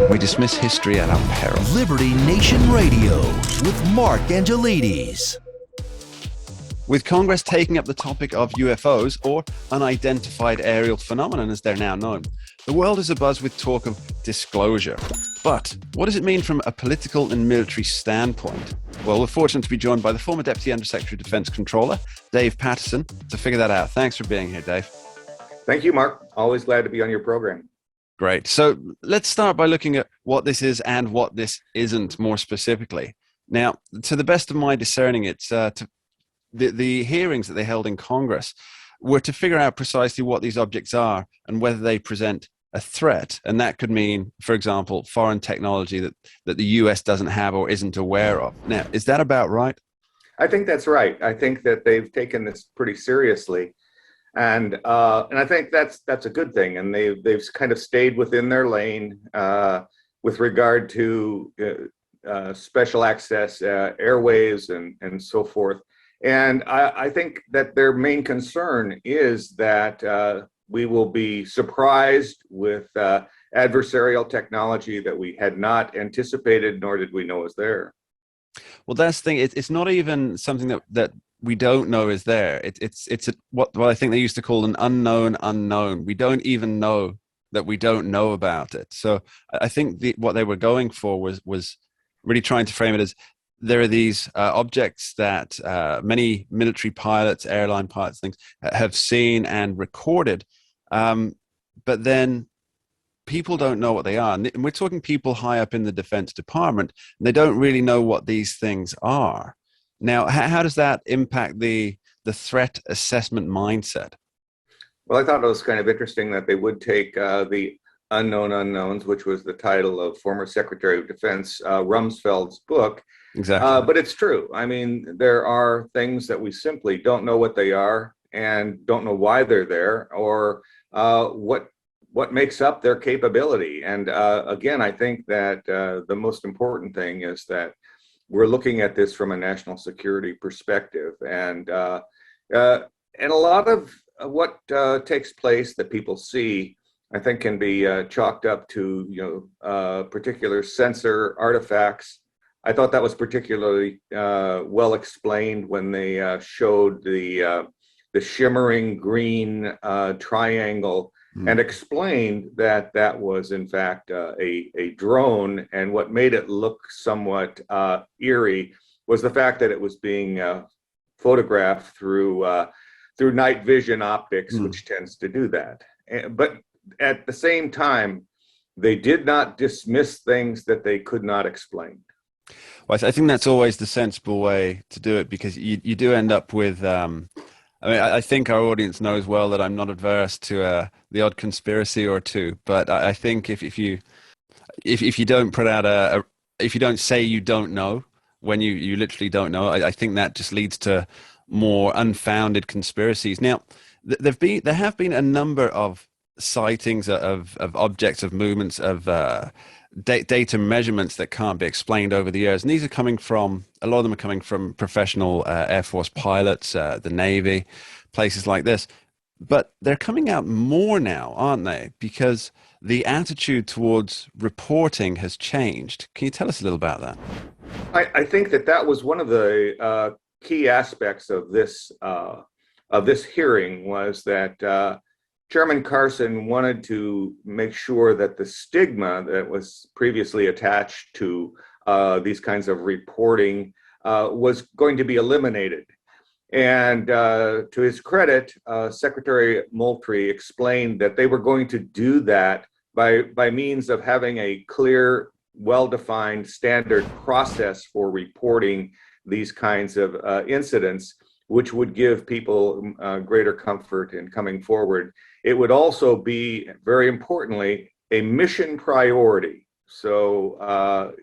We dismiss history at our peril. Liberty Nation Radio with Mark Angelides. With Congress taking up the topic of UFOs, or unidentified aerial phenomenon as they're now known, the world is abuzz with talk of disclosure. But what does it mean from a political and military standpoint? Well, we're fortunate to be joined by the former Deputy Undersecretary of Defense Controller, Dave Patterson, to figure that out. Thanks for being here, Dave. Thank you, Mark. Always glad to be on your program. Great. So let's start by looking at what this is and what this isn't more specifically. Now, to the best of my discerning, it's the hearings that they held in Congress were to figure out precisely what these objects are and whether they present a threat. And that could mean, for example, foreign technology that the US doesn't have or isn't aware of. Now, is that about right? I think that's right. I think that they've taken this pretty seriously. And I think that's a good thing. And they've kind of stayed within their lane with regard to special access airways and so forth. And I think that their main concern is that we will be surprised with adversarial technology that we had not anticipated, nor did we know was there. Well, that's the thing. It's not even something that we don't know is there. It's what I think they used to call an unknown unknown. We don't even know that we don't know about it. So I think what they were going for was really trying to frame it as there are these objects that many military pilots, airline pilots, things have seen and recorded, but then people don't know what they are. And we're talking people high up in the Defense Department, and they don't really know what these things are. Now, how does that impact the threat assessment mindset? Well, I thought it was kind of interesting that they would take the unknown unknowns, which was the title of former Secretary of Defense Rumsfeld's book. Exactly. But it's true. I mean, there are things that we simply don't know what they are and don't know why they're there, or what makes up their capability. And again, I think that the most important thing is that we're looking at this from a national security perspective, and a lot of what takes place that people see, I think, can be chalked up to particular sensor artifacts. I thought that was particularly well explained when they showed the shimmering green triangle and explained that that was in fact a drone, and what made it look somewhat eerie was the fact that it was being photographed through night vision optics, which tends to do that. But at the same time, they did not dismiss things that they could not explain. Well, I think that's always the sensible way to do it, because you do end up with I think our audience knows well that I'm not adverse to the odd conspiracy or two, but I think if you don't put out if you don't say you don't know when you literally don't know, I think that just leads to more unfounded conspiracies. Now, there have been a number of sightings of objects, of movements, of data measurements that can't be explained over the years, and these are coming from, a lot of them are coming from professional Air Force pilots, the Navy, places like this. But they're coming out more now, aren't they? Because the attitude towards reporting has changed. Can you tell us a little about that? I think that was one of the key aspects of this hearing, was that Chairman Carson wanted to make sure that the stigma that was previously attached to these kinds of reporting was going to be eliminated. And to his credit, Secretary Moultrie explained that they were going to do that by means of having a clear, well-defined standard process for reporting these kinds of incidents, which would give people greater comfort in coming forward. It would also be, very importantly, a mission priority. So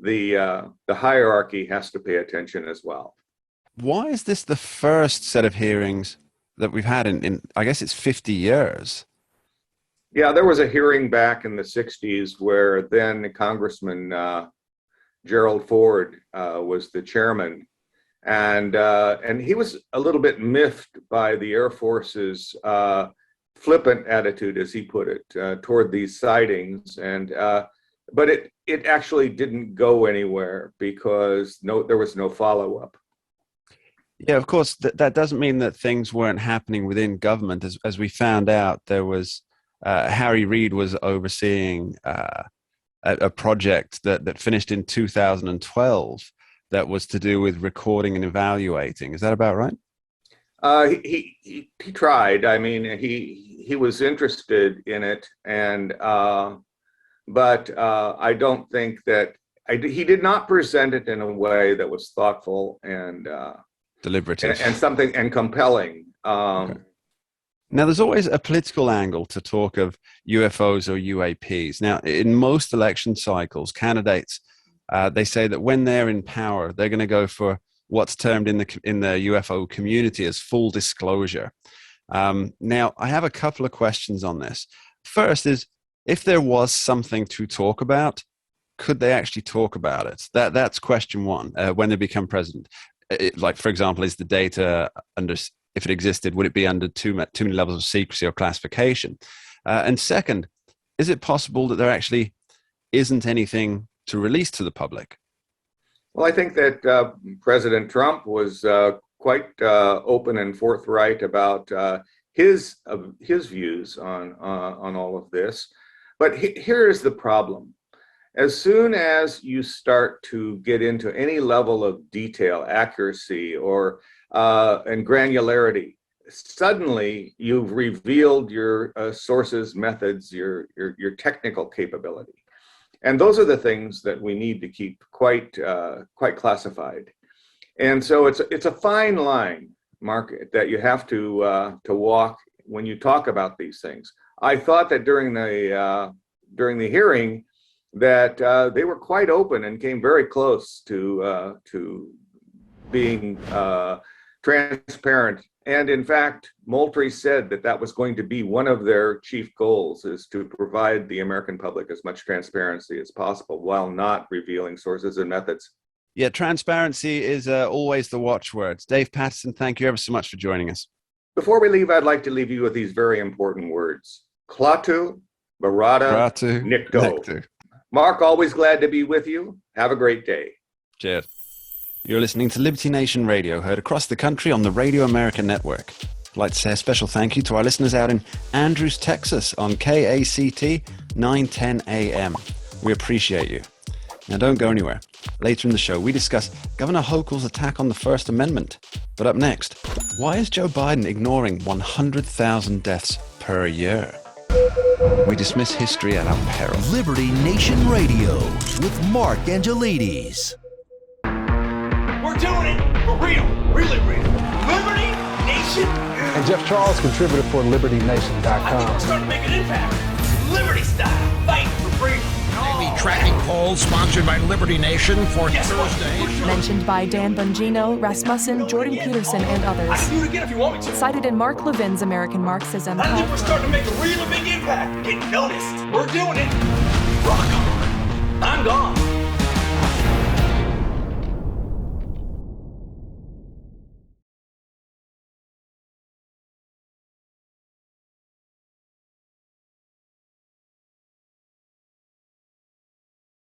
the hierarchy has to pay attention as well. Why is this the first set of hearings that we've had in I guess it's 50 years? Yeah, there was a hearing back in the 60s where then Congressman Gerald Ford was the chairman. And he was a little bit miffed by the Air Force's flippant attitude, as he put it, toward these sightings, but it actually didn't go anywhere because there was no follow-up. Yeah, of course, that doesn't mean that things weren't happening within government. As we found out, there was Harry Reid was overseeing a project that finished in 2012 that was to do with recording and evaluating. Is that about right? He tried. I mean, he was interested in it, but I don't think that he did not present it in a way that was thoughtful and deliberative and compelling. Okay. Now, there's always a political angle to talk of UFOs or UAPs. Now, in most election cycles, candidates they say that when they're in power, they're going to go for what's termed in the UFO community as full disclosure. Now, I have a couple of questions on this. First is, if there was something to talk about, could they actually talk about it? That's question one. When they become president, like, for example, is the data under? If it existed, would it be under too many levels of secrecy or classification? And second, is it possible that there actually isn't anything to release to the public? Well, I think that President Trump was quite open and forthright about his views on all of this. But here is the problem. As soon as you start to get into any level of detail, accuracy, or and granularity, suddenly you've revealed your sources, methods, your technical capability. And those are the things that we need to keep quite classified. And so it's a fine line, Mark, that you have to walk when you talk about these things. I thought that during the hearing that they were quite open and came very close to being transparent. And in fact, Moultrie said that was going to be one of their chief goals, is to provide the American public as much transparency as possible while not revealing sources and methods. Yeah, transparency is always the watchwords. Dave Patterson, thank you ever so much for joining us. Before we leave, I'd like to leave you with these very important words. Klaatu, Barada, Nikto. Mark, always glad to be with you. Have a great day. Cheers. You're listening to Liberty Nation Radio, heard across the country on the Radio America Network. I'd like to say a special thank you to our listeners out in Andrews, Texas on KACT 910 AM. We appreciate you. Now don't go anywhere. Later in the show, we discuss Governor Hochul's attack on the First Amendment. But up next, why is Joe Biden ignoring 100,000 deaths per year? We dismiss history at our peril. Liberty Nation Radio with Mark Angelides. We're doing it for real, really real. Liberty Nation. And Jeff Charles, contributor for LibertyNation.com. I think we're starting to make an impact. Liberty style, fight for freedom. Maybe tracking polls sponsored by Liberty Nation for Thursday. Mentioned by Dan Bongino, Rasmussen, Jordan Peterson, and I others. can do it again if you want me to. Cited in Mark Levin's American Marxism. I think we're starting to make a really big impact. Get noticed. We're doing it. Rock on. I'm gone.